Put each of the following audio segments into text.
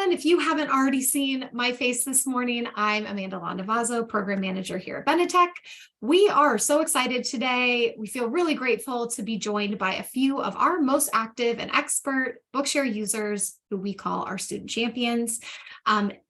everyone. If you haven't already seen my face this morning, I'm Amanda Landavazo, Program Manager here at Benetech. We are so excited today. We feel really grateful to be joined by a few of our most active and expert Bookshare users who we call our student champions.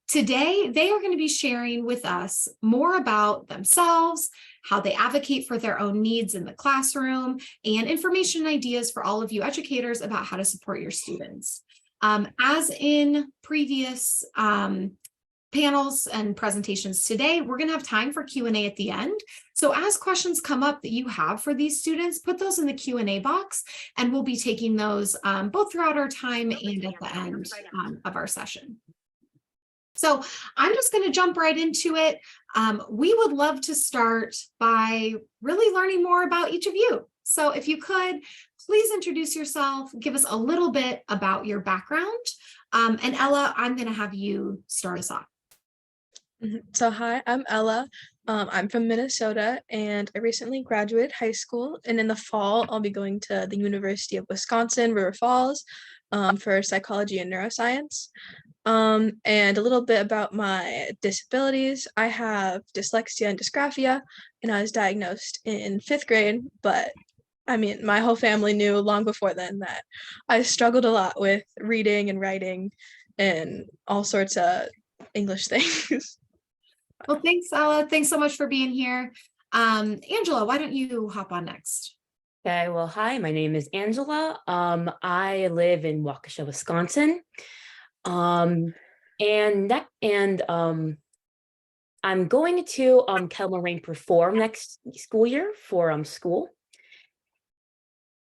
Today, they are going to be sharing with us more about themselves, how they advocate for their own needs in the classroom, and information and ideas for all of you educators about how to support your students. As in previous panels and presentations today, we're going to have time for Q&A at the end. So as questions come up that you have for these students, put those in the Q&A box, and we'll be taking those both throughout our time and at the end of our session. So I'm just going to jump right into it. We would love to start by really learning more about each of you. So if you could, please introduce yourself, give us a little bit about your background. And Ella, I'm going to have you start us off. So hi, I'm Ella. I'm from Minnesota, and I recently graduated high school. And in the fall, I'll be going to the University of Wisconsin, River Falls, for psychology and neuroscience. And a little bit about my disabilities. I have dyslexia and dysgraphia, and I was diagnosed in 5th grade, but I mean, my whole family knew long before then that I struggled a lot with reading and writing and all sorts of English things. Well, thanks, Ella. Thanks so much for being here. Angela, why don't you hop on next? Okay, well, hi, my name is Angela. I live in Waukesha, Wisconsin. I'm going to Kettle Moraine Perform next school year for school.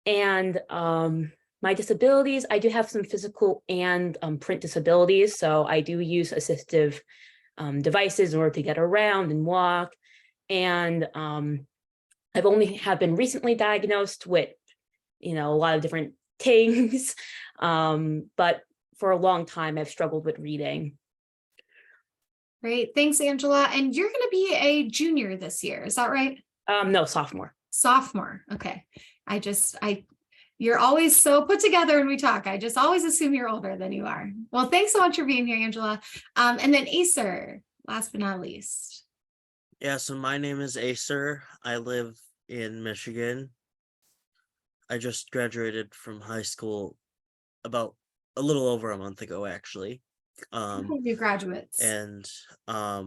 And my disabilities, I do have some physical and print disabilities, so I do use assistive devices in order to get around and walk. And I've only been recently diagnosed with, a lot of different things, but for a long time, I've struggled with reading. Great. Thanks, Angela. And you're going to be a junior this year. Is that right? No, sophomore. Sophomore. Okay. You're always so put together when we talk. I just always assume you're older than you are. Well, thanks so much for being here, Angela. And then Acer, last but not least. Yeah, so my name is Acer. I live in Michigan. I just graduated from high school about a little over a month ago, actually. New graduates. And I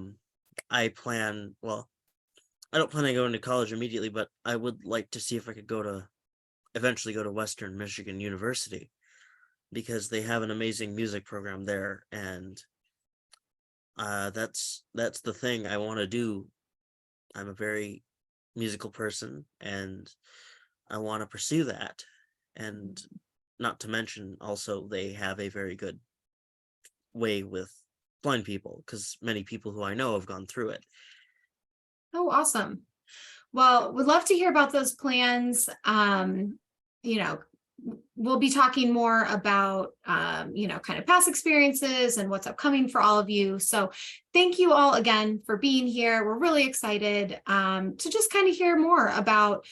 don't plan on going to college immediately, but I would like to see if I could eventually go to Western Michigan University, because they have an amazing music program there, and that's the thing I want to do. I'm a very musical person, and I want to pursue that. And not to mention, also, they have a very good way with blind people, because many people who I know have gone through it. Oh, awesome. Well, we'd love to hear about those plans. We'll be talking more about, kind of past experiences and what's upcoming for all of you. So thank you all again for being here. We're really excited to just kind of hear more about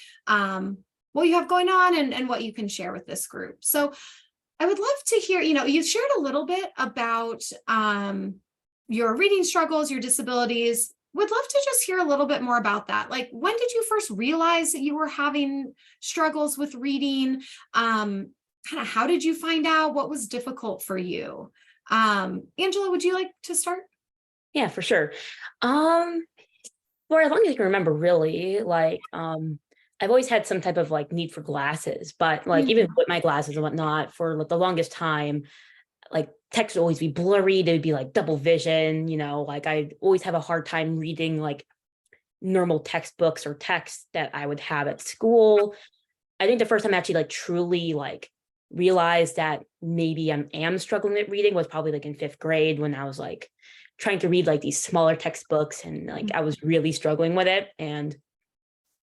what you have going on and what you can share with this group. So I would love to hear, you shared a little bit about your reading struggles, your disabilities. Would love to just hear a little bit more about that. Like, when did you first realize that you were having struggles with reading? Kind of how did you find out? What was difficult for you? Angela, would you like to start? Yeah, for sure. For as long as I can remember, really, I've always had some type of need for glasses, but even with my glasses and whatnot, for the longest time, text would always be blurry. They would be double vision, I'd always have a hard time reading normal textbooks or text that I would have at school. I think the first time I actually truly realized that maybe I am struggling with reading was probably in 5th grade, when I was trying to read these smaller textbooks, and I was really struggling with it. And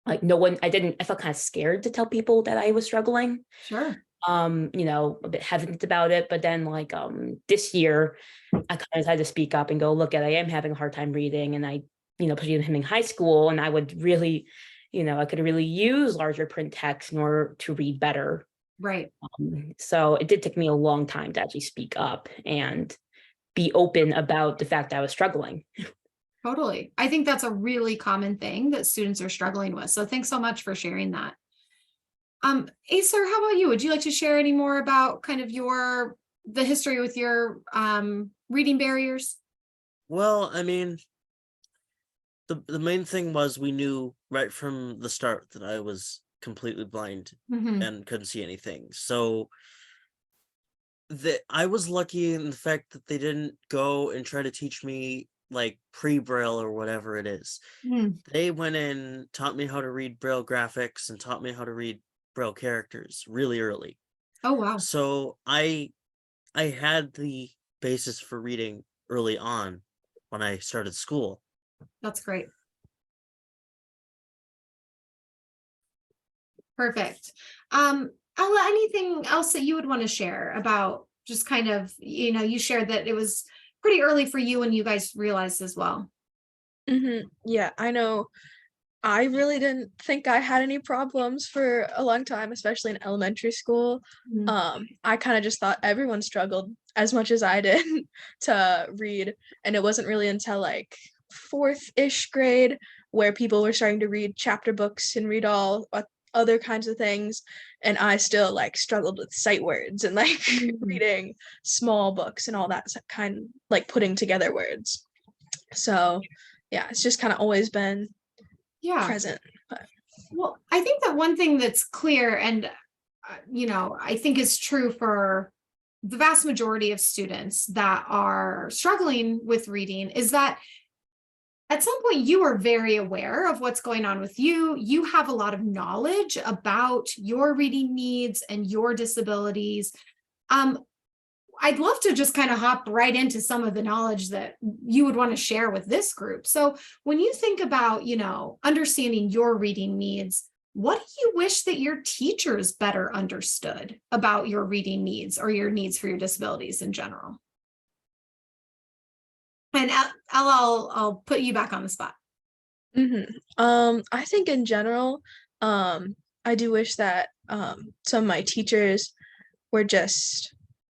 I felt kind of scared to tell people that I was struggling. Sure. A bit hesitant about it, but then this year I kind of had to speak up and go, look, I am having a hard time reading, and I, particularly in high school, and I would really, I could really use larger print text in order to read better. Right. So it did take me a long time to actually speak up, and be open about the fact that I was struggling. Totally. I think that's a really common thing that students are struggling with. So thanks so much for sharing that. Acer, how about you? Would you like to share any more about kind of the history with your reading barriers? Well, I mean, the main thing was we knew right from the start that I was completely blind and couldn't see anything. So I was lucky in the fact that they didn't go and try to teach me like pre-Braille or whatever it is. They went in, taught me how to read Braille graphics and taught me how to read Braille characters really early. Oh, wow. So I had the basis for reading early on when I started school. That's great. Perfect. Ella, anything else that you would want to share about just kind of, you shared that it was pretty early for you and you guys realized as well. Yeah, I know. I really didn't think I had any problems for a long time, especially in elementary school. I kind of just thought everyone struggled as much as I did to read. And it wasn't really until like fourth-ish grade where people were starting to read chapter books and read all other kinds of things. And I still like struggled with sight words and like reading small books and all that kind, like putting together words. So yeah, it's just kind of always been present. Well, I think that one thing that's clear and, I think is true for the vast majority of students that are struggling with reading is that at some point you are very aware of what's going on with you. You have a lot of knowledge about your reading needs and your disabilities. I'd love to just kind of hop right into some of the knowledge that you would want to share with this group. So when you think about, understanding your reading needs, what do you wish that your teachers better understood about your reading needs or your needs for your disabilities in general? And I'll put you back on the spot. I think in general, I do wish that some of my teachers were just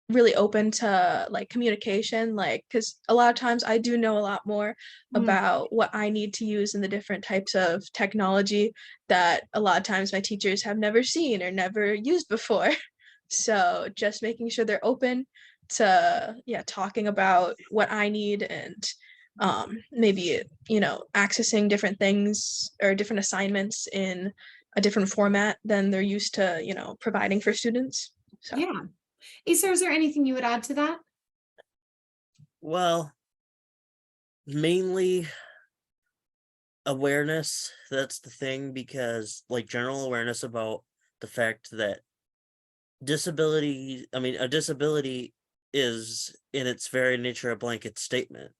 really open to like communication, like because a lot of times I do know a lot more about what I need to use in the different types of technology that a lot of times my teachers have never seen or never used before. So just making sure they're open to talking about what I need and maybe accessing different things or different assignments in a different format than they're used to providing for students. So yeah. Asa, is there anything you would add to that? Well, mainly awareness. That's the thing, because like general awareness about the fact that a disability is in its very nature a blanket statement,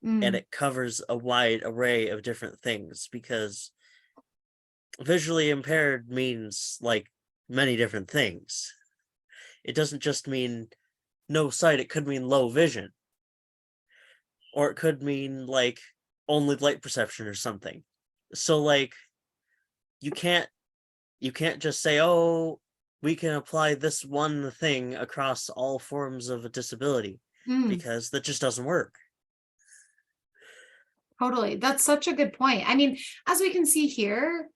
and it covers a wide array of different things, because visually impaired means like many different things. It doesn't just mean no sight, it could mean low vision. Or it could mean like only light perception or something. So like you can't just say, oh, we can apply this one thing across all forms of a disability, because that just doesn't work. Totally. That's such a good point. I mean, as we can see here,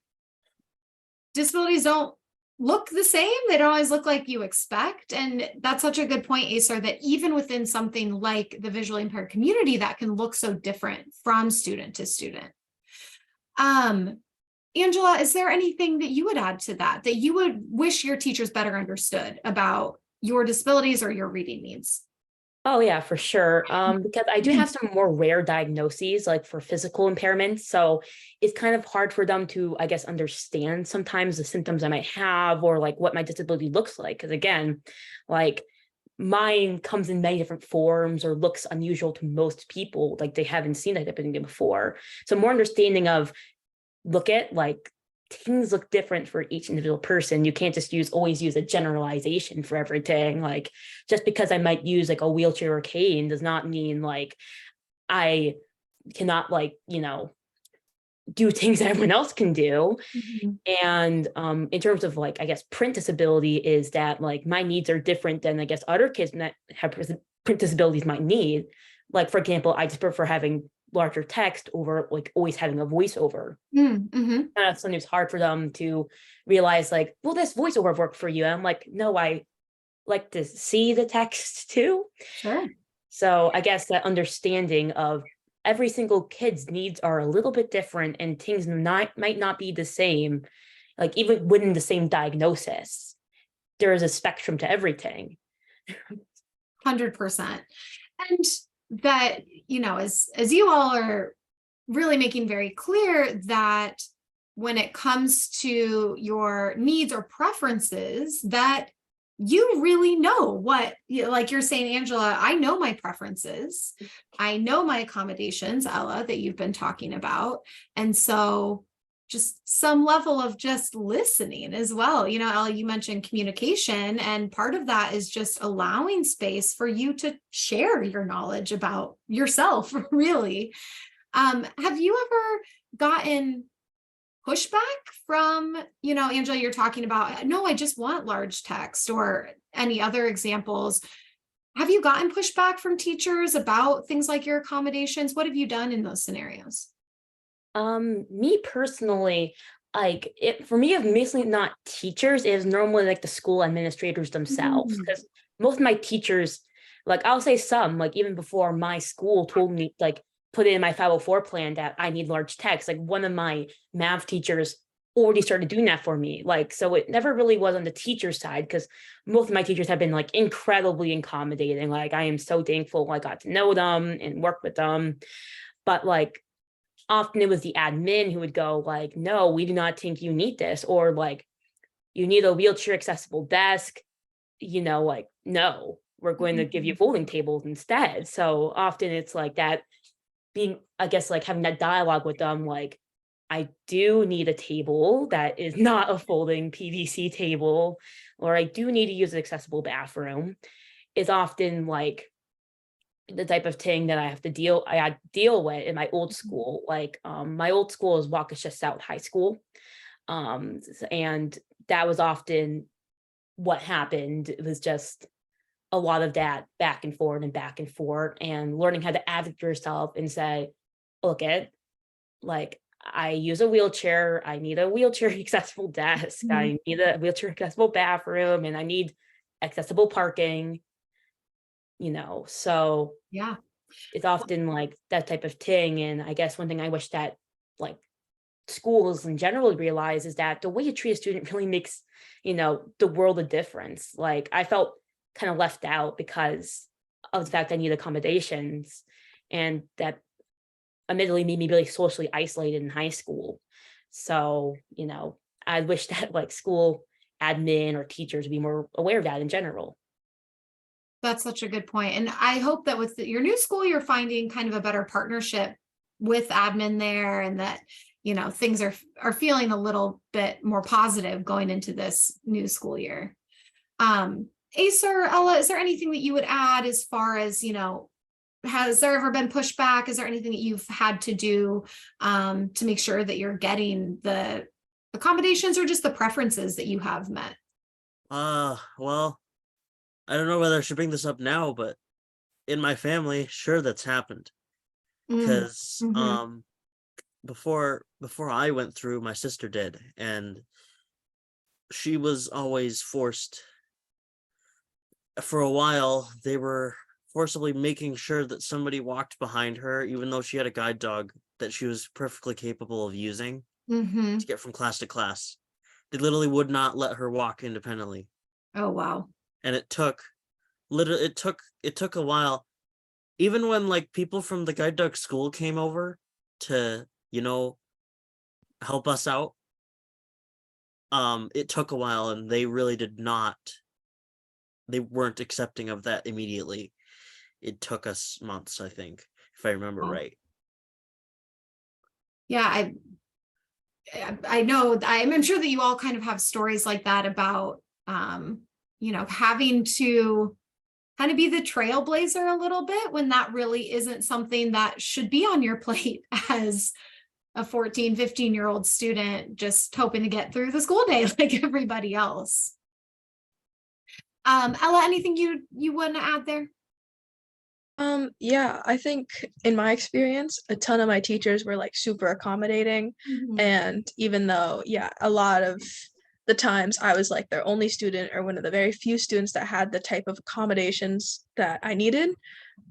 disabilities don't look the same. They don't always look like you expect. And that's such a good point, Acer, that even within something like the visually impaired community, that can look so different from student to student. Angela, is there anything that you would add to that you would wish your teachers better understood about your disabilities or your reading needs? Oh yeah, for sure. Because I do have some more rare diagnoses, like for physical impairments. So it's kind of hard for them to, I guess, understand sometimes the symptoms I might have or like what my disability looks like. Because again, like mine comes in many different forms or looks unusual to most people. Like they haven't seen that type of thing before. So more understanding of like things look different for each individual person. You can't just always use a generalization for everything. Like just because I might use like a wheelchair or cane does not mean like I cannot do things that everyone else can do. And in terms of like, I guess, print disability is that like my needs are different than I guess other kids that have print disabilities might need. Like, for example, I just prefer having larger text over like always having a voiceover. Mm-hmm. Sometimes it's hard for them to realize, like, will this voiceover work for you? And I'm like, no, I like to see the text too. Sure. So I guess that understanding of every single kid's needs are a little bit different and things might not be the same. Like, even within the same diagnosis, there is a spectrum to everything. 100%. And that, as you all are really making very clear that when it comes to your needs or preferences, that you really know what, like you're saying, Angela, I know my preferences. I know my accommodations, Ella, that you've been talking about. And so just some level of just listening as well. Ella, you mentioned communication, and part of that is just allowing space for you to share your knowledge about yourself, really. Have you ever gotten pushback from, Angela, you're talking about, no, I just want large text, or any other examples? Have you gotten pushback from teachers about things like your accommodations? What have you done in those scenarios? Me personally, like, for me, it's mostly not teachers, it is normally like the school administrators themselves, because most of my teachers, like, I'll say some, like, even before my school told me, like, put it in my 504 plan that I need large text, like, one of my math teachers already started doing that for me. Like, so it never really was on the teacher side, because most of my teachers have been like incredibly accommodating. Like, I am so thankful I got to know them and work with them. But like, often it was the admin who would go like, no, we do not think you need this, or like, you need a wheelchair accessible desk, like, no, we're going to give you folding tables instead. So often it's like that, being, I guess, like having that dialogue with them, like, I do need a table that is not a folding PVC table, or I do need to use an accessible bathroom, is often like the type of thing that I had to deal with in my old school. Like, my old school is Waukesha South High School. And that was often what happened. It was just a lot of that back and forth and learning how to advocate yourself and say, look at, like, I use a wheelchair, I need a wheelchair accessible desk, I need a wheelchair accessible bathroom, and I need accessible parking. So Yeah. it's often like that type of thing. And I guess one thing I wish that, like, schools in general realize is that the way you treat a student really makes, the world a difference. Like, I felt kind of left out because of the fact I need accommodations, and that admittedly made me really socially isolated in high school. So, I wish that like school admin or teachers would be more aware of that in general. That's such a good point. And I hope that with your new school, you're finding kind of a better partnership with admin there, and that, things are feeling a little bit more positive going into this new school year. Ace or Ella, is there anything that you would add as far as, has there ever been pushback? Is there anything that you've had to do to make sure that you're getting the accommodations or just the preferences that you have met? Well, I don't know whether I should bring this up now, but in my family, sure, that's happened. Because before I went through, my sister did, and she was always forced. For a while, they were forcibly making sure that somebody walked behind her, even though she had a guide dog that she was perfectly capable of using to get from class to class. They literally would not let her walk independently. Oh, wow. And it took a while. Even when like people from the guide dog school came over to, help us out, it took a while, and they really they weren't accepting of that immediately. It took us months, I think, if I remember right. Yeah, I know, I'm sure that you all kind of have stories like that about, having to kind of be the trailblazer a little bit when that really isn't something that should be on your plate as a 14, 15-year-old student, just hoping to get through the school day like everybody else. Ella, anything you want to add there? Yeah, I think in my experience, a ton of my teachers were like super accommodating. Mhm. And even though, yeah, a lot of the times I was like their only student or one of the very few students that had the type of accommodations that I needed,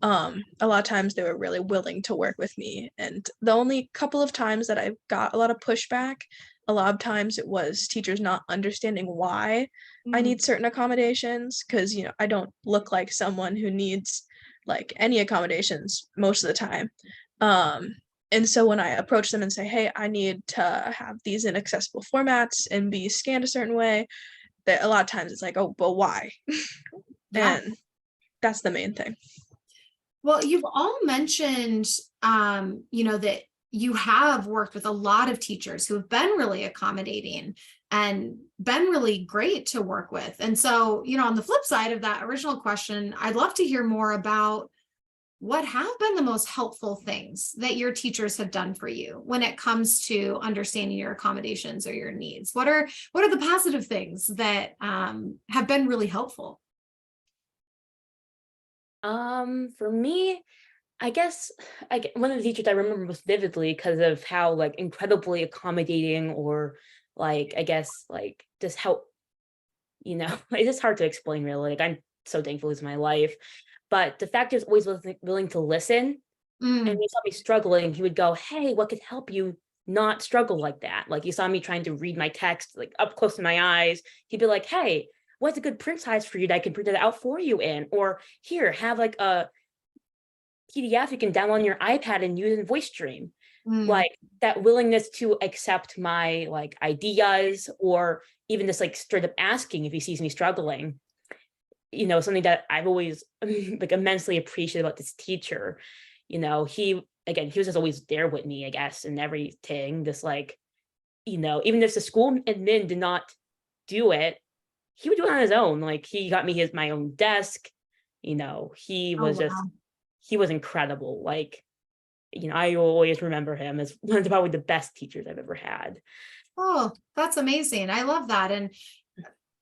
a lot of times they were really willing to work with me. And the only couple of times that I got a lot of pushback, a lot of times it was teachers not understanding why I Mm. need certain accommodations, because I don't look like someone who needs like any accommodations most of the time. Um, and so when I approach them and say, hey, I need to have these in accessible formats and be scanned a certain way, that a lot of times it's like, oh, but why? Yeah. And that's the main thing. Well, you've all mentioned, that you have worked with a lot of teachers who have been really accommodating and been really great to work with. And so, on the flip side of that original question, I'd love to hear more about what have been the most helpful things that your teachers have done for you when it comes to understanding your accommodations or your needs. What are the positive things that have been really helpful? For me, I guess one of the teachers I remember most vividly because of how like incredibly accommodating or like I guess like just how it's just hard to explain really. Like I'm so thankful it's my life, but the fact is always willing to listen. And Mm, he saw me struggling, he would go, "Hey, what could help you not struggle like that?" Like, he saw me trying to read my text, like, up close to my eyes. He'd be like, "Hey, what's a good print size for you that I can print it out for you in?" Or, "Here, have, like, a PDF you can download on your iPad and use in Voice Stream." mm, Like, that willingness to accept my, like, ideas or even just, like, straight up asking if he sees me struggling, something that I've always like immensely appreciated about this teacher. He was just always there with me, I guess, and everything. Just like, even if the school admin did not do it, he would do it on his own. Like he got me my own desk. He oh, was just wow. he was incredible. Like, I always remember him as one of probably the best teachers I've ever had. Oh, that's amazing. I love that. And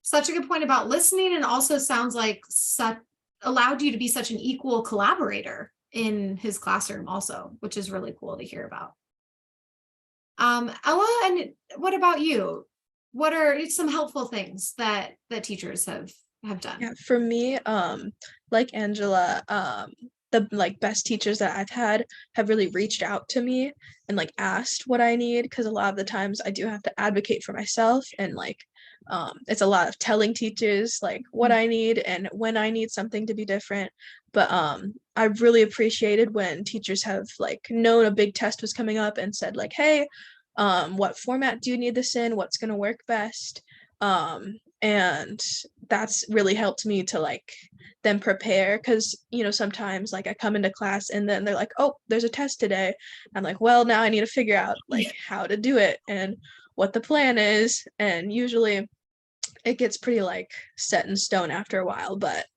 such a good point about listening, and also sounds like such allowed you to be such an equal collaborator in his classroom also, which is really cool to hear about. Ella, and what about you? What are some helpful things that teachers have done? Yeah, for me, like Angela, the like best teachers that I've had have really reached out to me and like asked what I need, because a lot of the times I do have to advocate for myself, and like it's a lot of telling teachers like what I need and when I need something to be different. But I've really appreciated when teachers have like known a big test was coming up and said like, hey, what format do you need this in? What's gonna work best? And that's really helped me to like then prepare, because sometimes like I come into class and then they're like, oh, there's a test today. I'm like, well, now I need to figure out like how to do it and what the plan is, and usually it gets pretty like set in stone after a while. But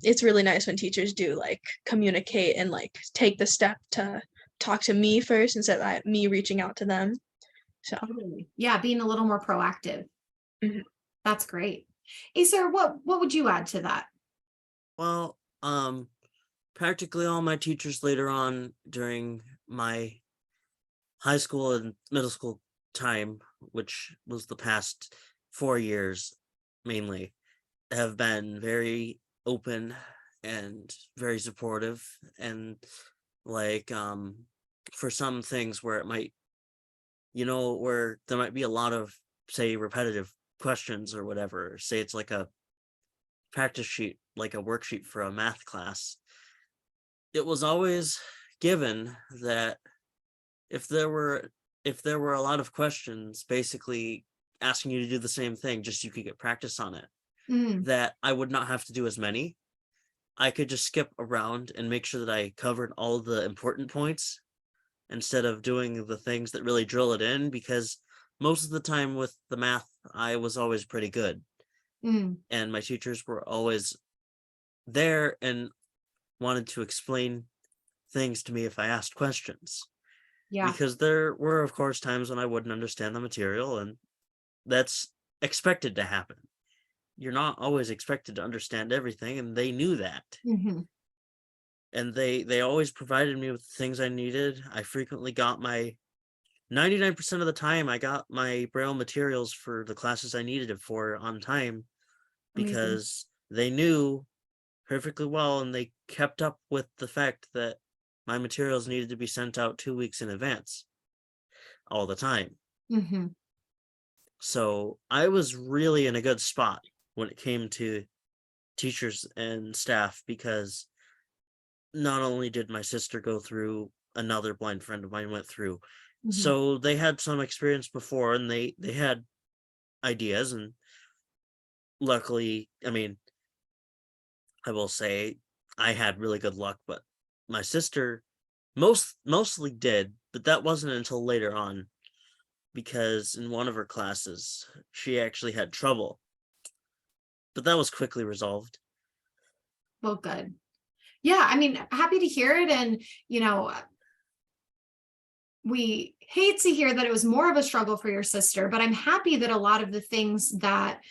it's really nice when teachers do like communicate and like take the step to talk to me first instead of me reaching out to them. So Totally. Yeah, being a little more proactive. mhm. That's great. Acer, what would you add to that? Well, practically all my teachers later on during my high school and middle school time, which was the past 4 years mainly, have been very open and very supportive. And like for some things where it might, where there might be a lot of, say, repetitive questions or whatever, say it's like a practice sheet, like a worksheet for a math class, it was always given that if there were a lot of questions basically asking you to do the same thing, just so you could get practice on it, Mm, that I would not have to do as many. I could just skip around and make sure that I covered all the important points instead of doing the things that really drill it in, because most of the time with the math I was always pretty good, mm, and my teachers were always there and wanted to explain things to me if I asked questions, yeah. because there were of course times when I wouldn't understand the material, and that's expected to happen. You're not always expected to understand everything, and they knew that. Mhm. and they always provided me with the things I needed. I frequently got my 99% of the time I got my Braille materials for the classes I needed it for on time, Amazing. because they knew perfectly well, and they kept up with the fact that my materials needed to be sent out 2 weeks in advance all the time. Mm-hmm. So I was really in a good spot when it came to teachers and staff, because not only did my sister go through, another blind friend of mine went through. Mm-hmm. So they had some experience before, and they had ideas, and luckily, I mean, I will say I had really good luck, but my sister mostly did, but that wasn't until later on, because in one of her classes she actually had trouble, but that was quickly resolved. Well, good. Yeah, I mean, happy to hear it. And, we hate to hear that it was more of a struggle for your sister, but I'm happy that a lot of the things that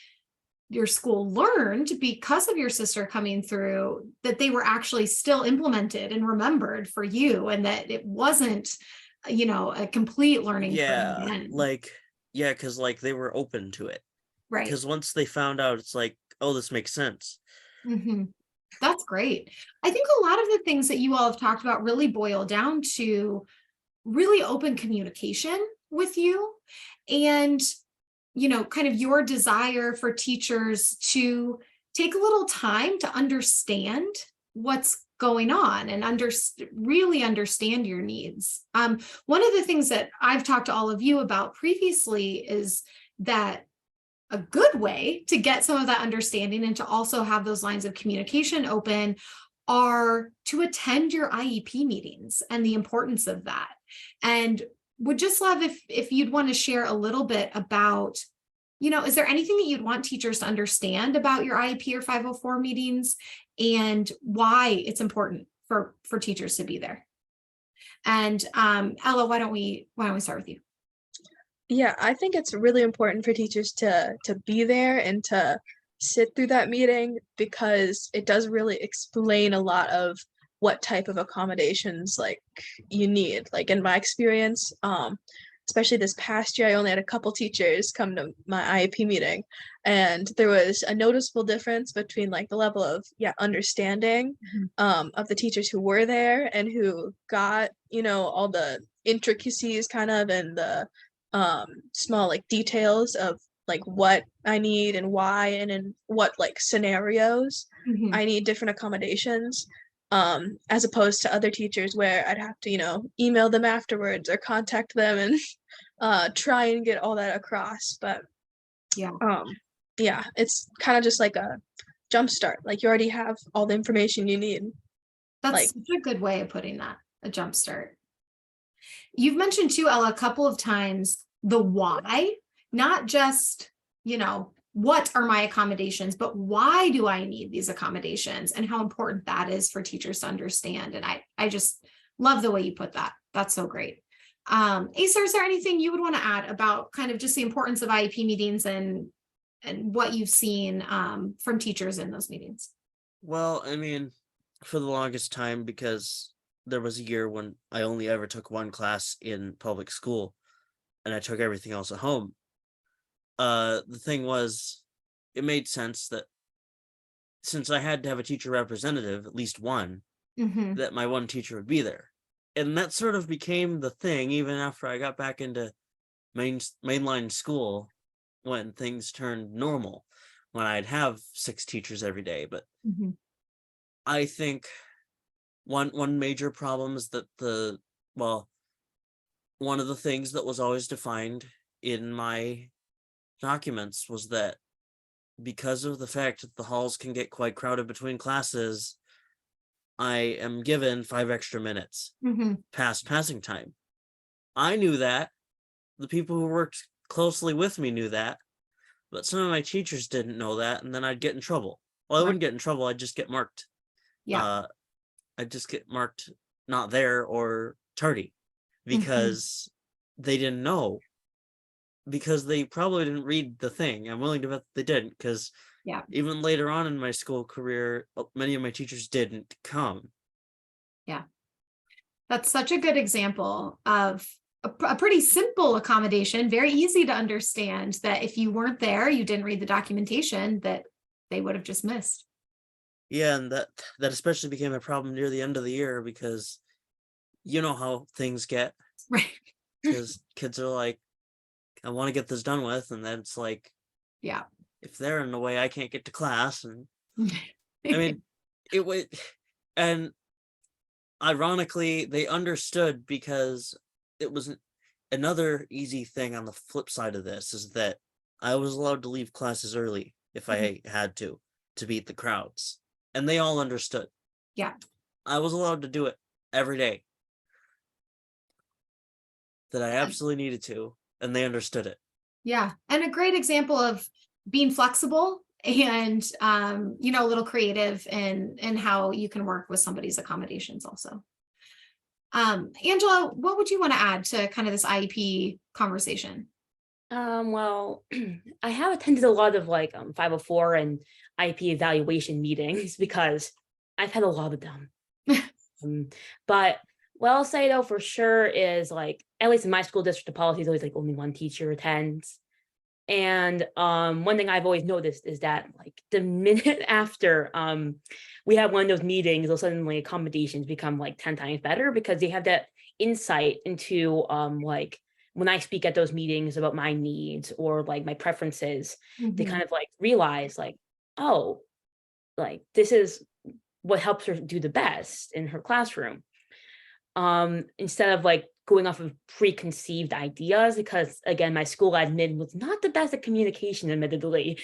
your school learned because of your sister coming through, that they were actually still implemented and remembered for you, and that it wasn't, a complete learning curve again. Because they were open to it, Right. because once they found out, it's like, oh, this makes sense. Mm-hmm. That's great. I think a lot of the things that you all have talked about really boil down to really open communication with you, and kind of your desire for teachers to take a little time to understand what's going on and really understand your needs. One of the things that I've talked to all of you about previously is that a good way to get some of that understanding and to also have those lines of communication open are to attend your IEP meetings and the importance of that. And would just love if you'd want to share a little bit about, is there anything that you'd want teachers to understand about your IEP or 504 meetings, and why it's important for teachers to be there? And Ella, why don't we start with you? Yeah, I think it's really important for teachers to be there and to sit through that meeting, because it does really explain a lot of what type of accommodations like you need. Like in my experience, especially this past year, I only had a couple teachers come to my IEP meeting, and there was a noticeable difference between like the level of understanding of the teachers who were there and who got all the intricacies kind of, and the small like details of like what I need and why, and in what like scenarios I need different accommodations, as opposed to other teachers where I'd have to email them afterwards or contact them and try and get all that across. But yeah, it's kind of just like a jump start. Like you already have all the information you need. That's such a good way of putting that, a jump start. You've mentioned too, Ella, a couple of times the why, not just, what are my accommodations, but why do I need these accommodations, and how important that is for teachers to understand. And I just love the way you put that. That's so great. Asa, is there anything you would want to add about kind of just the importance of IEP meetings and what you've seen from teachers in those meetings? Well, I mean, for the longest time, because there was a year when I only ever took one class in public school and I took everything else at home. The thing was, it made sense that since I had to have a teacher representative, at least one, that my one teacher would be there. And that sort of became the thing even after I got back into mainline school, when things turned normal, when I'd have 6 teachers every day. But I think one major problem is that one of the things that was always defined in my documents was that because of the fact that the halls can get quite crowded between classes, I am given 5 extra minutes past passing time. I knew that. The people who worked closely with me knew that, but some of my teachers didn't know that, and then I'd get in trouble. Well, I wouldn't get in trouble, I'd just get marked. I'd just get marked not there or tardy, because they didn't know, because they probably didn't read the thing. I'm willing to bet they didn't, because even later on in my school career, many of my teachers didn't come. Yeah. That's such a good example of a pretty simple accommodation, very easy to understand, that if you weren't there, you didn't read the documentation, that they would have just missed. Yeah, and that especially became a problem near the end of the year because you know how things get, Right. because kids are like, I want to get this done with, and then it's like, Yeah. if they're in the way, I can't get to class. And I mean, it would, and ironically, they understood because it was another easy thing on the flip side of this is that I was allowed to leave classes early if I had to beat the crowds. And they all understood. Yeah. I was allowed to do it every day that I absolutely needed to, and they understood it. Yeah. And a great example of being flexible and, a little creative in how you can work with somebody's accommodations also. Angela, what would you want to add to kind of this IEP conversation? Well, I have attended a lot of 504 and IEP evaluation meetings because I've had a lot of them. But what I'll say though for sure is at least in my school district, the policy is always only one teacher attends. And one thing I've always noticed is that the minute after we have one of those meetings, they'll suddenly accommodations become 10 times better because they have that insight into when I speak at those meetings about my needs or my preferences, they kind of realize oh, this is what helps her do the best in her classroom. Instead of going off of preconceived ideas, because again, my school admin was not the best at communication, admittedly.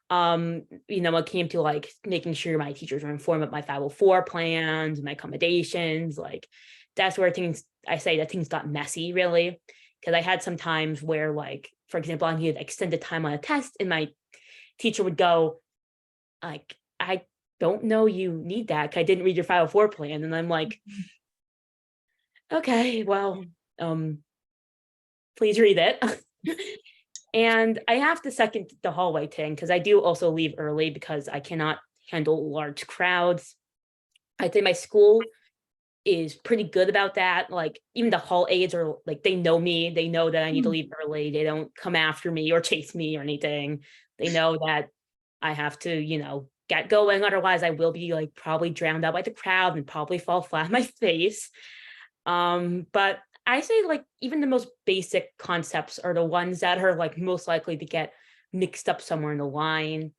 When it came to making sure my teachers were informed of my 504 plans, my accommodations, that's where things got messy, really. Because I had some times where, for example, I needed extended time on a test, and my teacher would go, I don't know you need that because I didn't read your 504 plan. And I'm like, okay, well, please read it. And I have to second the hallway thing because I do also leave early because I cannot handle large crowds. I'd say my school is pretty good about that. Even the hall aides are they know me. They know that I need to leave early. They don't come after me or chase me or anything. They know that I have to, get going. Otherwise, I will be probably drowned out by the crowd and probably fall flat on my face. But I say even the most basic concepts are the ones that are most likely to get mixed up somewhere in the line.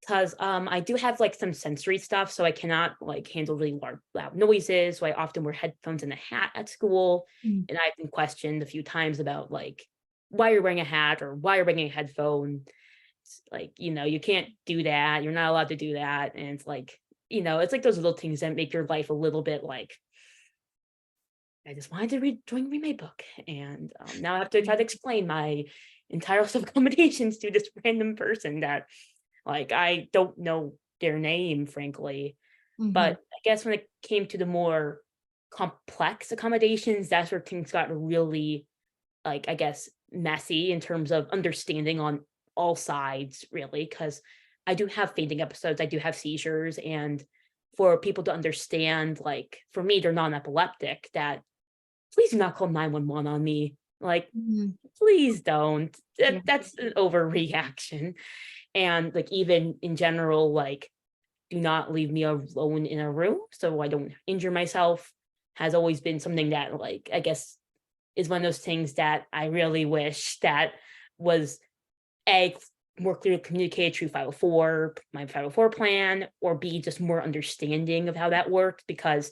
Because I do have some sensory stuff, so I cannot handle really loud noises. So I often wear headphones and a hat at school. And I've been questioned a few times about why you're wearing a hat or why you're wearing a headphone. It's you can't do that. You're not allowed to do that. And it's it's those little things that make your life a little bit I just wanted to read my book, and now I have to try to explain my entire list of accommodations to this random person that, I don't know their name, frankly. But I guess when it came to the more complex accommodations, that's where things got really, I guess, messy in terms of understanding on all sides, really, because I do have fainting episodes, I do have seizures, and for people to understand, for me, they're non-epileptic, that please do not call 911 on me. Please don't. That's an overreaction. And even in general, do not leave me alone in a room so I don't injure myself, has always been something that I guess is one of those things that I really wish that was more clearly communicated through 504, my 504 plan, or B, just more understanding of how that worked. Because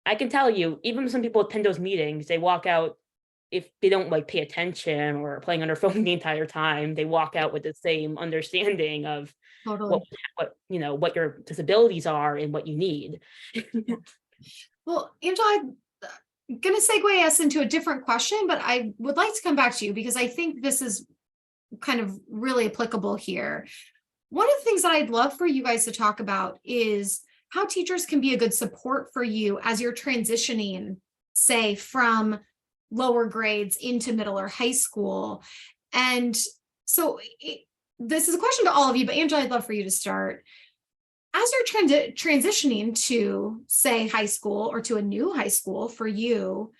I can tell you, even when some people attend those meetings, they walk out, if they don't pay attention or are playing on their phone the entire time, they walk out with the same understanding of Totally. what your disabilities are and what you need. Well, Angela, I'm going to segue us into a different question, but I would like to come back to you because I think this is kind of really applicable here. One of the things that I'd love for you guys to talk about is how teachers can be a good support for you as you're transitioning, say, from lower grades into middle or high school. And so this is a question to all of you, but Angela, I'd love for you to start. As you're transitioning to, say, high school or to a new high school for you,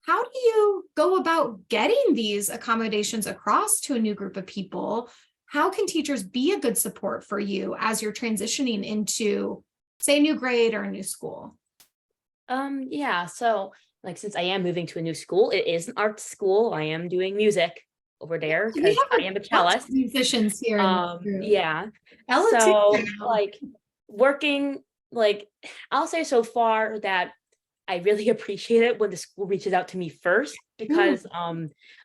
how do you go about getting these accommodations across to a new group of people? How can teachers be a good support for you as you're transitioning into, say, a new grade or a new school? Yeah, so like since I am moving to a new school, it is an art school. I am doing music over there We because I have am a lots of cellist. musicians here in the group. Yeah. Ella too So now. like working, like I'll say so far that I really appreciate it when the school reaches out to me first because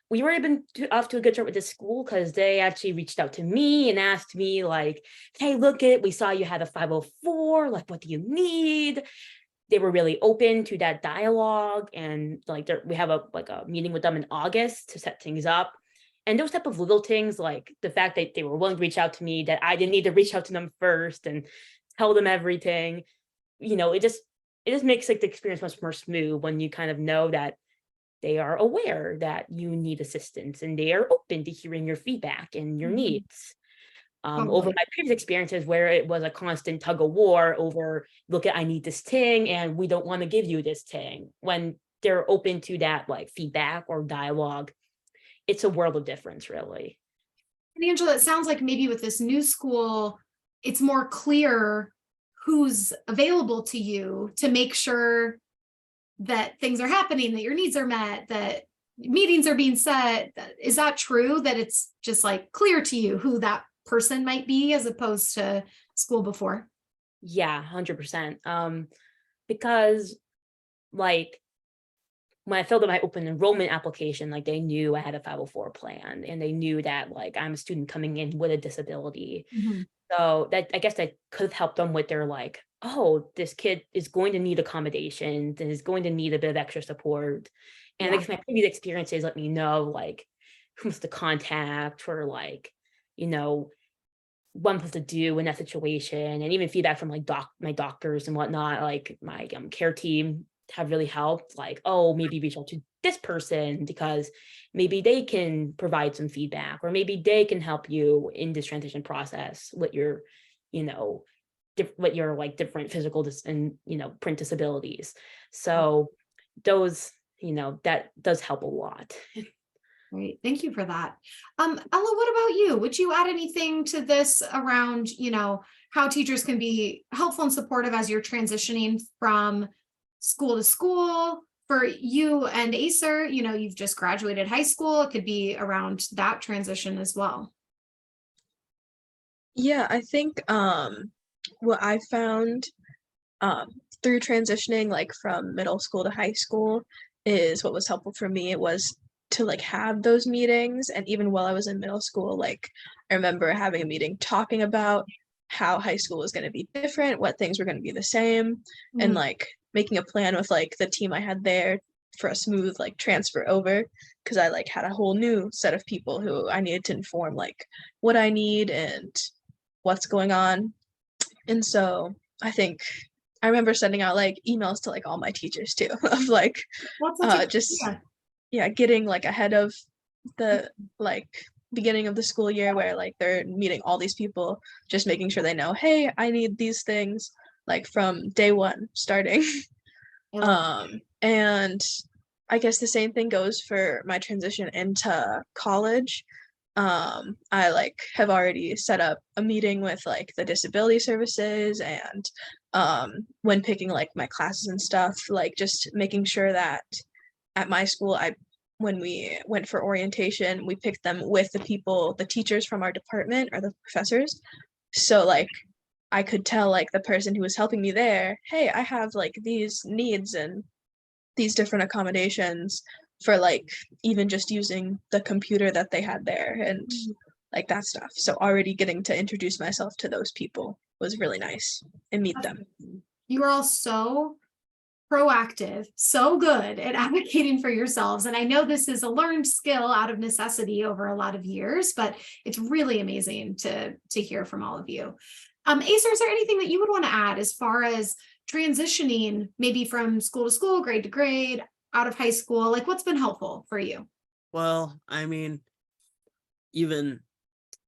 we were even off to a good start with this school because they actually reached out to me and asked me like, hey, look it, we saw you had a 504, like what do you need? They were really open to that dialogue, and like we have a meeting with them in August to set things up. And those type of little things, like the fact that they were willing to reach out to me, that I didn't need to reach out to them first and tell them everything, it just makes like the experience much more smooth when you kind of know that they are aware that you need assistance and they are open to hearing your feedback and your needs. Over my previous experiences where it was a constant tug of war over, look at, I need this thing and we don't want to give you this thing. When they're open to that like feedback or dialogue, it's a world of difference, really. And Angela, it sounds like maybe with this new school, it's more clear who's available to you to make sure that things are happening, that your needs are met, that meetings are being set. Is that true, that it's just like clear to you who that person might be as opposed to school before? Yeah, 100%. Because like when I filled out my open enrollment application, like they knew I had a 504 plan and they knew that like I'm a student coming in with a disability. So that, I guess that could have helped them with their like, oh, this kid is going to need accommodations and is going to need a bit of extra support. And I Yeah. guess my previous experiences let me know like who's to contact or like, you know, what I'm supposed to do in that situation, and even feedback from like my doctors and whatnot, like my care team have really helped. Like, oh, maybe reach out to this person because maybe they can provide some feedback, or maybe they can help you in this transition process with your, you know, with your like different physical and print disabilities. So those, that does help a lot. Great. Thank you for that. Ella, what about you? Would you add anything to this around, how teachers can be helpful and supportive as you're transitioning from school to school? For you and Acer, you've just graduated high school. It could be around that transition as well. Yeah, I think what I found through transitioning like from middle school to high school is what was helpful for me. It was to like have those meetings, and even while I was in middle school, like I remember having a meeting talking about how high school was going to be different, what things were going to be the same, and like making a plan with like the team I had there for a smooth like transfer over, because I like had a whole new set of people who I needed to inform like what I need and what's going on. And so I think I remember sending out like emails to like all my teachers too of like just getting like ahead of the like beginning of the school year where like they're meeting all these people, just making sure they know, hey, I need these things like from day one starting. And I guess the same thing goes for my transition into college. I like have already set up a meeting with like the disability services, and when picking like my classes and stuff, like just making sure that at my school, when we went for orientation, we picked them with the teachers from our department or the professors. So like I could tell like the person who was helping me there, hey, I have like these needs and these different accommodations for like even just using the computer that they had there and like that stuff. So already getting to introduce myself to those people was really nice and meet them. You are all so proactive, so good at advocating for yourselves. And I know this is a learned skill out of necessity over a lot of years, but it's really amazing to hear from all of you. Acer, is there anything that you would want to add as far as transitioning maybe from school to school, grade to grade, out of high school? Like what's been helpful for you? Well, I mean, even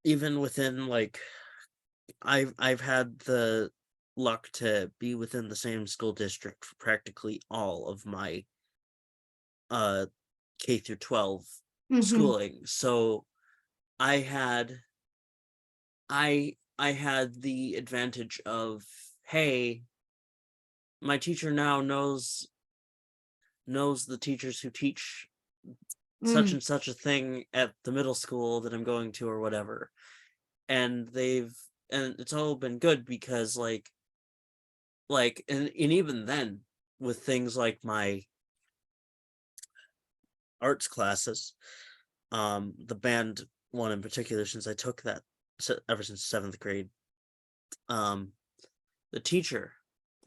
within like I've had the luck to be within the same school district for practically all of my K through 12 Mhm. schooling. So I had I had the advantage of, hey, my teacher now knows the teachers who teach such Mm. and such a thing at the middle school that I'm going to or whatever. And it's all been good because and even then, with things like my arts classes, the band one in particular, since I took that ever since 7th grade, the teacher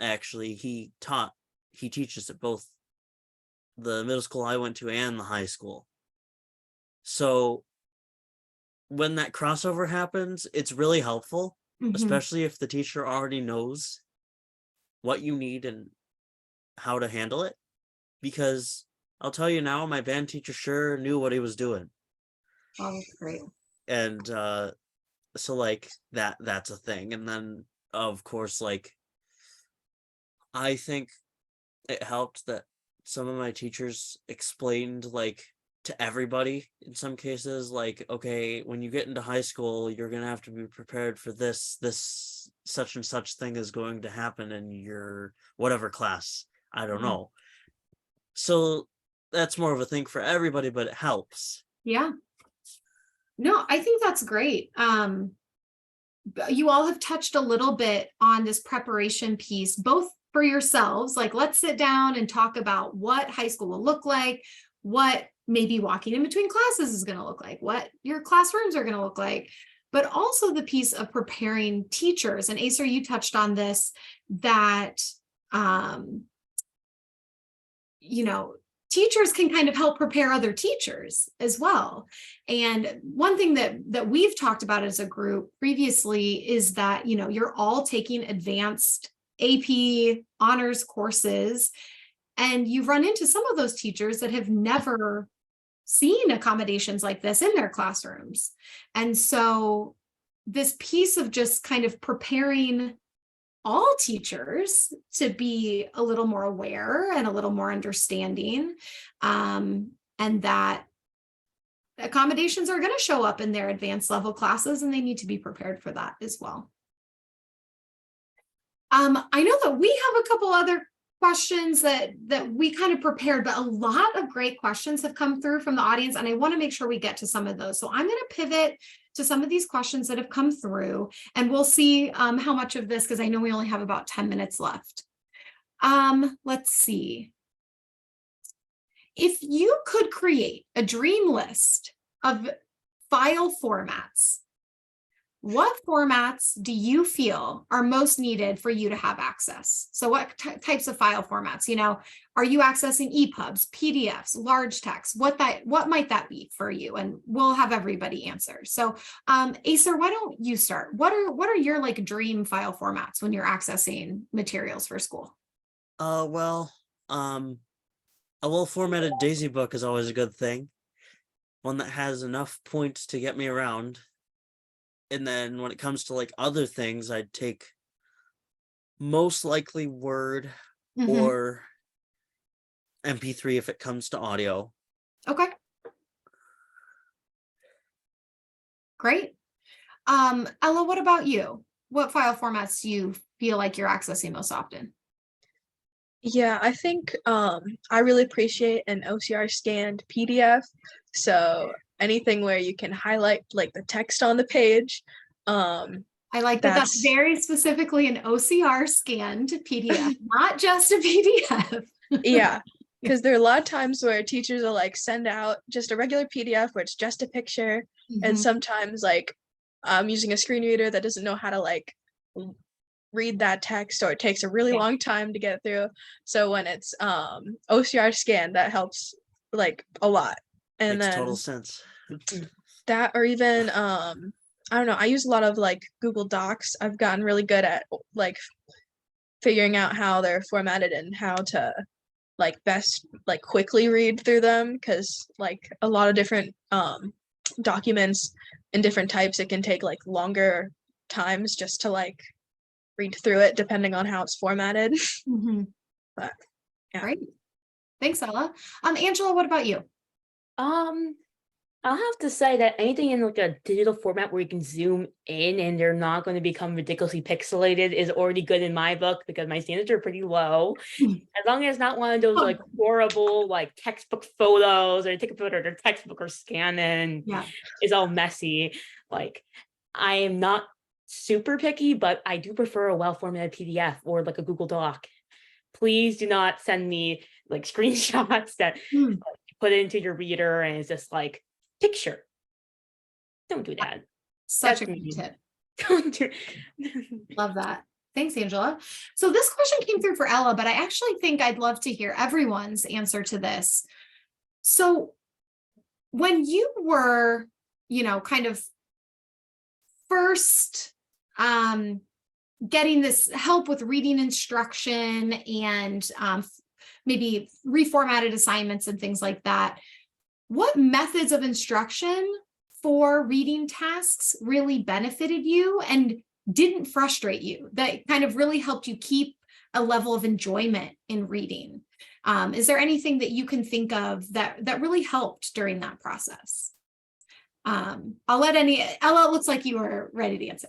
actually he teaches at both the middle school I went to and the high school. So when that crossover happens, it's really helpful, Mhm. especially if the teacher already knows what you need and how to handle it. Because I'll tell you now, my band teacher sure knew what he was doing. Oh, that's great. And so that's a thing. And then of course, I think it helped that some of my teachers explained to everybody in some cases, okay, when you get into high school, you're gonna have to be prepared for this such and such thing is going to happen in your whatever class. I don't know. So that's more of a thing for everybody, but it helps. Yeah. No, I think that's great. You all have touched a little bit on this preparation piece, both for yourselves, like let's sit down and talk about what high school will look like, what maybe walking in between classes is going to look like, what your classrooms are going to look like, but also the piece of preparing teachers. And Acer, you touched on this, that, you know, teachers can kind of help prepare other teachers as well. And one thing that we've talked about as a group previously is that, you know, you're all taking advanced AP honors courses, and you've run into some of those teachers that have never seen accommodations like this in their classrooms. And so this piece of just kind of preparing all teachers to be a little more aware and a little more understanding, and that accommodations are going to show up in their advanced level classes, and they need to be prepared for that as well. I know that we have a couple other questions that we kind of prepared, but a lot of great questions have come through from the audience, and I want to make sure we get to some of those. So I'm going to pivot to some of these questions that have come through, and we'll see how much of this, because I know we only have about 10 minutes left. Let's see. If you could create a dream list of file formats, what formats do you feel are most needed for you to have access? So what types of file formats, you know, are you accessing EPUBs, PDFs, large text? What might that be for you? And we'll have everybody answer. So Acer, why don't you start? What are your like dream file formats when you're accessing materials for school? Well, a well-formatted Daisy book is always a good thing. One that has enough points to get me around. And then when it comes to like other things, I'd take most likely Word or MP3 if it comes to audio. Okay. Great. Ella, what about you? What file formats do you feel like you're accessing most often? Yeah, I think I really appreciate an OCR scanned PDF. So anything where you can highlight like the text on the page. I like that that's very specifically an OCR scanned PDF, not just a PDF. Yeah, because there are a lot of times where teachers will like send out just a regular PDF where it's just a picture, and sometimes like I'm using a screen reader that doesn't know how to like read that text, or it takes a really long time to get through. So when it's OCR scan, that helps like a lot. And Makes then total sense. That, or even I don't know, I use a lot of like Google Docs. I've gotten really good at like figuring out how they're formatted and how to like best like quickly read through them, because like a lot of different documents in different types, it can take like longer times just to like read through it depending on how it's formatted. But yeah. Great. Thanks, Ella. Angela, what about you? I'll have to say that anything in like a digital format where you can zoom in and they're not going to become ridiculously pixelated is already good in my book, because my standards are pretty low. As long as it's not one of those like horrible like textbook photos, or take a photo of their textbook or scan it and it's all messy. Like, I am not super picky, but I do prefer a well-formatted PDF or like a Google Doc. Please do not send me like screenshots that you put into your reader and it's just like picture. Don't do that. Such a good tip. Don't do. Love that. Thanks, Angela. So this question came through for Ella, but I actually think I'd love to hear everyone's answer to this. So when you were, kind of first getting this help with reading instruction and maybe reformatted assignments and things like that, what methods of instruction for reading tasks really benefited you and didn't frustrate you, that kind of really helped you keep a level of enjoyment in reading? Is there anything that you can think of that really helped during that process? Ella, it looks like you were ready to answer.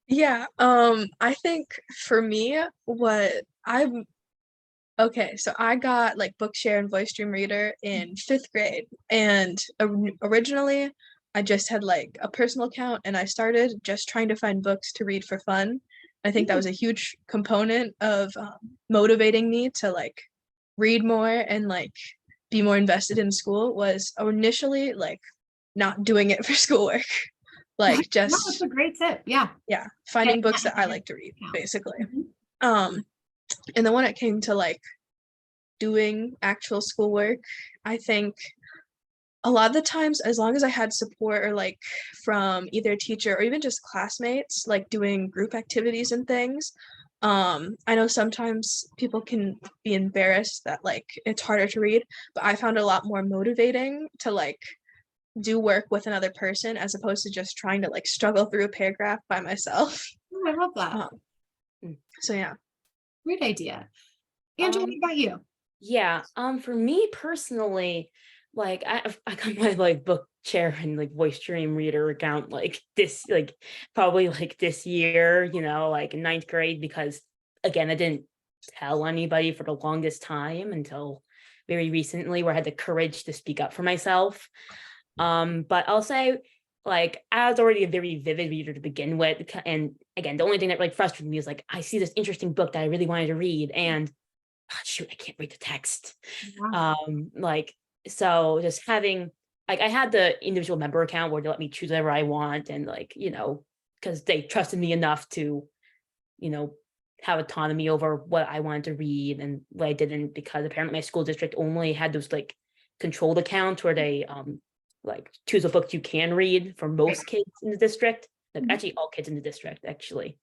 Yeah, I think for me, so I got like Bookshare and VoiceStream Reader in 5th grade, and originally I just had like a personal account and I started just trying to find books to read for fun. I think that was a huge component of motivating me to like read more and like be more invested in school, was initially like not doing it for schoolwork. Like That's a great tip. Yeah, finding books that I like to read, basically. And then when it came to like doing actual schoolwork, I think a lot of the times, as long as I had support or like from either a teacher or even just classmates, like doing group activities and things, I know sometimes people can be embarrassed that like it's harder to read, but I found it a lot more motivating to like do work with another person as opposed to just trying to like struggle through a paragraph by myself. I love that. So yeah. Great idea. Angela, what about you? Yeah, for me personally, like I got my like Bookshare and like VoiceStream Reader account like this, like probably like this year, like in 9th grade, because again, I didn't tell anybody for the longest time until very recently, where I had the courage to speak up for myself. But I'll say, like, I was already a very vivid reader to begin with. And again, the only thing that like frustrated me is like, I see this interesting book that I really wanted to read, and shoot, I can't read the text. Wow. So just having, like, I had the individual member account where they let me choose whatever I want, and like, because they trusted me enough to, have autonomy over what I wanted to read and what I didn't, because apparently my school district only had those like controlled accounts where they like choose a book you can read for most kids in the district, like actually all kids in the district actually,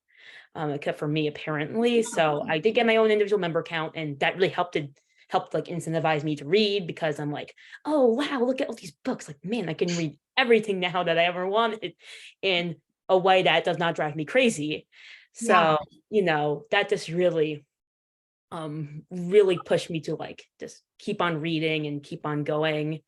except for me apparently. So I did get my own individual member account, and that really helped like incentivize me to read, because I'm like, oh wow, look at all these books, like man, I can read everything now that I ever wanted in a way that does not drive me crazy. So that just really pushed me to like just keep on reading and keep on going.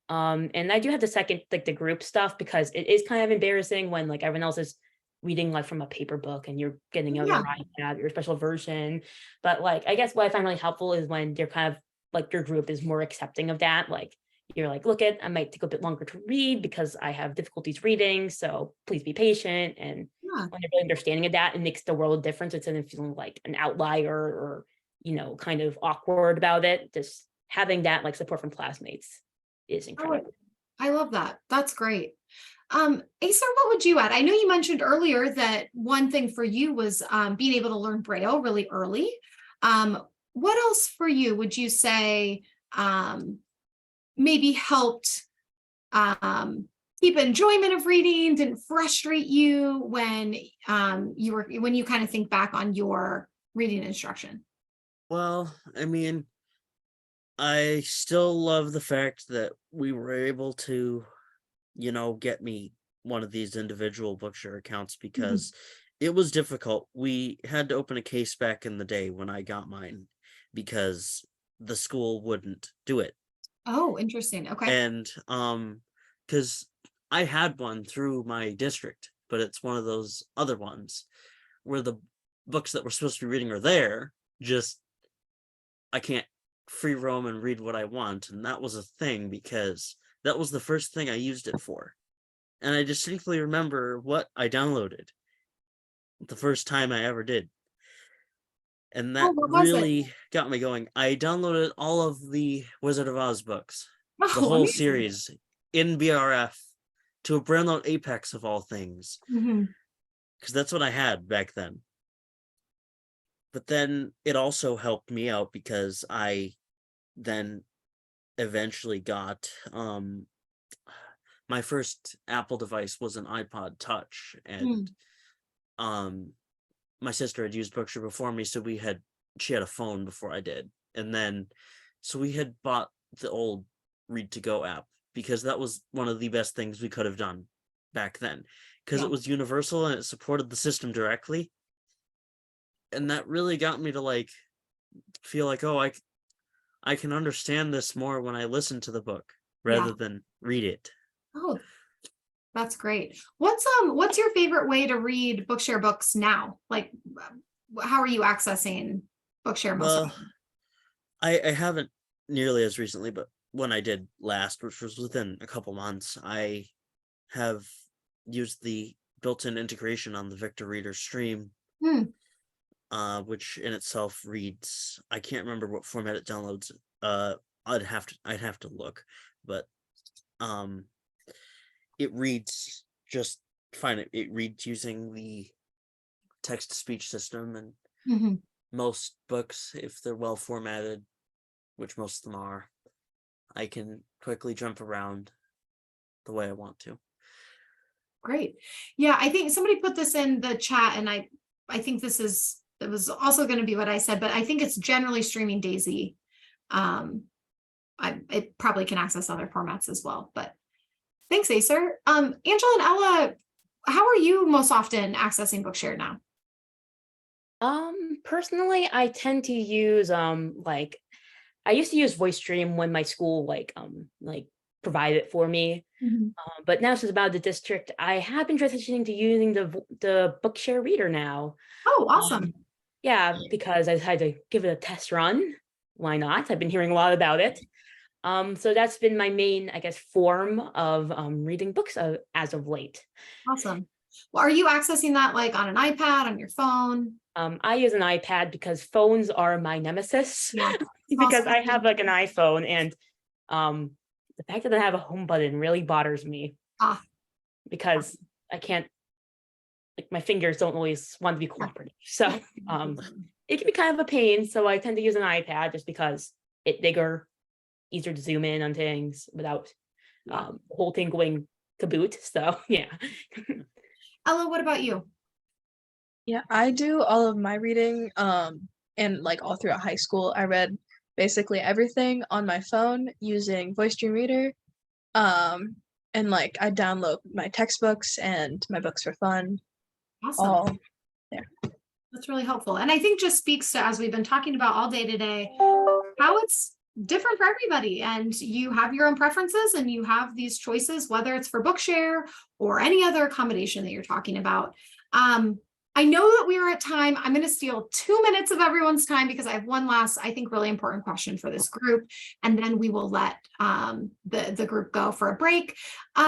And I do have the second, like the group stuff, because it is kind of embarrassing when like everyone else is reading like from a paper book and you're getting out your iPad, your special version. But like, I guess what I find really helpful is when you're kind of like, your group is more accepting of that. Like, you're like, look, I might take a bit longer to read because I have difficulties reading, so please be patient. And when they're really understanding of that, it makes the world of difference instead of feeling like an outlier or kind of awkward about it. Just having that like support from classmates is incredible. I love that. That's great. Acer, what would you add? I know you mentioned earlier that one thing for you was being able to learn Braille really early. What else for you would you say maybe helped keep enjoyment of reading, didn't frustrate you when you kind of think back on your reading instruction? Well, I mean, I still love the fact that we were able to, get me one of these individual Bookshare accounts, because it was difficult. We had to open a case back in the day when I got mine because the school wouldn't do it. Oh, interesting. Okay. And because I had one through my district, but it's one of those other ones where the books that we're supposed to be reading are there, just I can't free roam and read what I want. And that was a thing because that was the first thing I used it for. And I distinctly remember what I downloaded the first time I ever did. And that what was it? really got me going. I downloaded all of the Wizard of Oz books, the Oh, whole amazing. series in BRF to a brand new Apex of all things, Mhm. because that's what I had back then. But then it also helped me out because I then eventually got my first Apple device was an iPod Touch, and my sister had used Bookshare before me, so she had a phone before I did. And then so we had bought the old Read to Go app because that was one of the best things we could have done back then, because it was universal and it supported the system directly. And that really got me to like feel like, oh, I can understand this more when I listen to the book rather than read it. Oh, that's great. What's your favorite way to read Bookshare books now? Like, how are you accessing Bookshare most Well, often? I haven't nearly as recently, but when I did last, which was within a couple months, I have used the built-in integration on the Victor Reader stream, which in itself reads, I can't remember what format it downloads. I'd have to look, but it reads just fine. It reads using the text-to-speech system, and most books, if they're well formatted, which most of them are, I can quickly jump around the way I want to. Great. Yeah, I think somebody put this in the chat, and I think it was also going to be what I said, but I think it's generally streaming Daisy. It probably can access other formats as well, but thanks, Acer. Angela and Ella, how are you most often accessing Bookshare now? Personally, I tend to use like I used to use VoiceStream when my school like provided it for me. But now since about the district, I have been transitioning to using the Bookshare reader now. Oh, awesome. Yeah, because I had to give it a test run. Why not? I've been hearing a lot about it. So that's been my main, I guess, form of reading books as of late. Awesome. Well, are you accessing that like on an iPad, on your phone? I use an iPad because phones are my nemesis. Yeah. Because I have like an iPhone, and the fact that I have a home button really bothers me. Because I can't, like, my fingers don't always want to be cooperative. So it can be kind of a pain. So I tend to use an iPad just because it's bigger, easier to zoom in on things without the whole thing going kaboot. So yeah. Ella, what about you? Yeah, I do all of my reading, and like all throughout high school, I read basically everything on my phone using VoiceStream Reader. And like I download my textbooks and my books for fun. Awesome. All there. That's really helpful. And I think just speaks to, as we've been talking about all day today, how it's different for everybody, and you have your own preferences and you have these choices, whether it's for Bookshare or any other accommodation that you're talking about. I know that we are at time. I'm going to steal 2 minutes of everyone's time because I have one last, I think, really important question for this group, and then we will let the group go for a break. But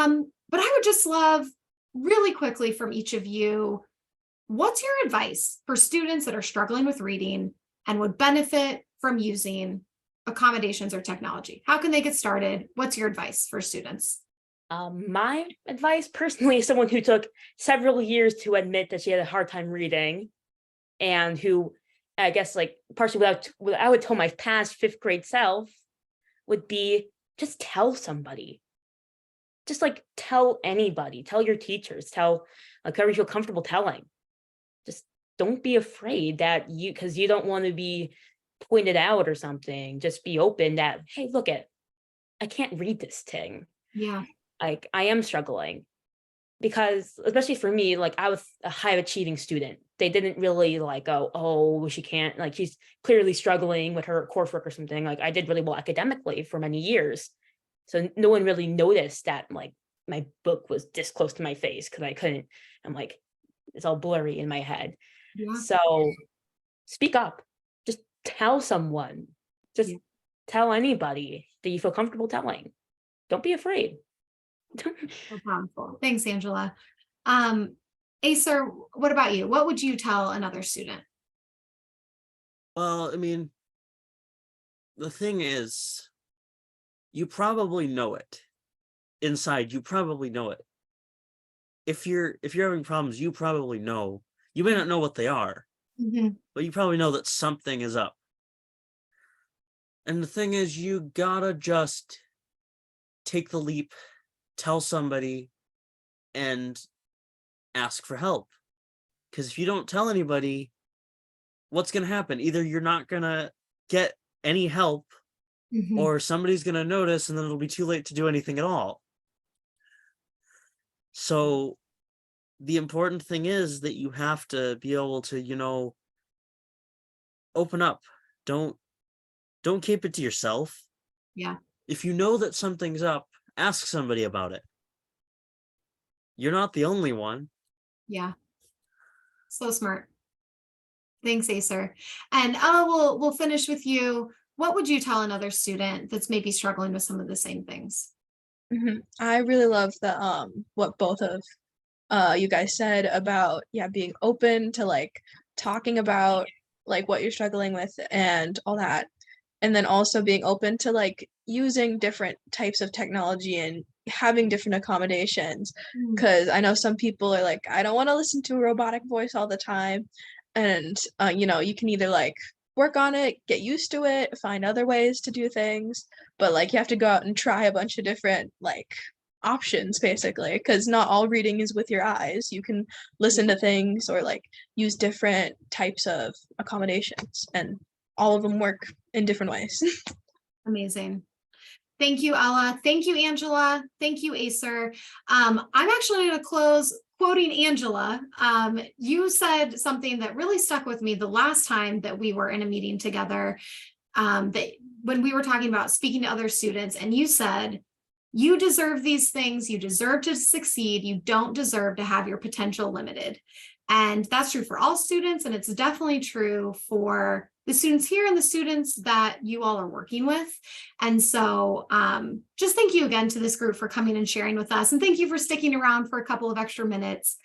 I would just love really quickly from each of you, what's your advice for students that are struggling with reading and would benefit from using accommodations or technology? How can they get started? What's your advice for students? My advice personally is someone who took several years to admit that she had a hard time reading, and who, I guess, like partially what I would tell my past 5th grade self would be just tell somebody. Just like tell anybody, tell your teachers, tell like whoever you feel comfortable telling. Just don't be afraid that because you don't want to be pointed out or something. Just be open that, hey, look I can't read this thing. Yeah. Like I am struggling. because especially for me, like I was a high achieving student. They didn't really like go, oh, she can't, like she's clearly struggling with her coursework or something. Like I did really well academically for many years. So no one really noticed that like my book was this close to my face because I couldn't, I'm like, it's all blurry in my head. Yeah. So speak up, just tell someone, just Yeah. tell anybody that you feel comfortable telling. Don't be afraid. So powerful. Thanks, Angela. Acer, what about you? What would you tell another student? Well, I mean, the thing is, you probably know it. Inside, you probably know it. If you're having problems, you probably know. You may not know what they are, but you probably know that something is up. And the thing is, you gotta just take the leap, tell somebody, and ask for help. Because if you don't tell anybody, what's gonna happen? Either you're not gonna get any help, or somebody's gonna notice, and then it'll be too late to do anything at all. So the important thing is that you have to be able to, you know, open up. Don't keep it to yourself. Yeah. If you know that something's up, ask somebody about it. You're not the only one. Yeah. So smart. Thanks, Acer. And Ella, we'll finish with you. What would you tell another student that's maybe struggling with some of the same things? I really love the what both of you guys said about being open to like talking about like what you're struggling with and all that, and then also being open to like using different types of technology and having different accommodations, because I know some people are like, I don't want to listen to a robotic voice all the time, and you know, you can either like work on it, get used to it, find other ways to do things, but like you have to go out and try a bunch of different like options basically, because not all reading is with your eyes. You can listen to things or like use different types of accommodations, and all of them work in different ways. Amazing. Thank you, Ella. Thank you, Angela. Thank you, Acer. I'm actually going to close quoting Angela. You said something that really stuck with me the last time that we were in a meeting together, that when we were talking about speaking to other students, and you said, you deserve these things. You deserve to succeed. You don't deserve to have your potential limited. And that's true for all students. And it's definitely true for the students here and the students that you all are working with. And so just thank you again to this group for coming and sharing with us. And thank you for sticking around for a couple of extra minutes.